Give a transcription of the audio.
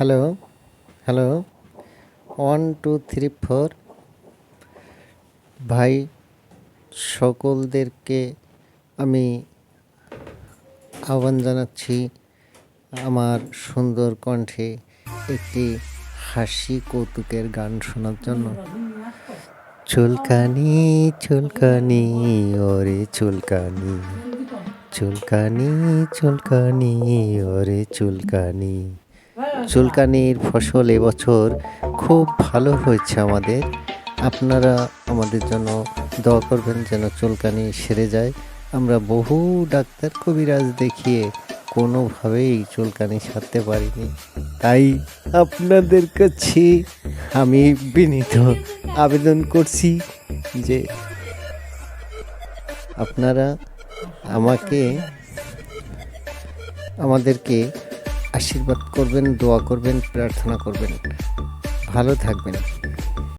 Hello, hello, 1 2 3 4। ভাই সকলদেরকে আমি আহ্বান জানাচ্ছি আমার সুন্দর কণ্ঠে একটি হাসি কৌতুকের গান শোনার জন্য। চুলকানি চুলকানি ওরে চুলকানি, চুলকানি চুলকানি ওরে চুলকানি। চুলকানির ফসল এবছর খুব ভালো হয়েছে আমাদের। আপনারা আমাদের জন্য দোয়া করবেন যেন চুলকানি সেরে যায়। আমরা বহু ডাক্তার কবিরাজ দেখিয়ে কোনোভাবেই চুলকানি সারতে পারিনি। তাই আপনাদের কাছে আমি বিনীত আবেদন করছি যে আপনারা আমাদেরকে আশীর্বাদ করবেন, দোয়া করবেন, প্রার্থনা করবেন। ভালো থাকবেন।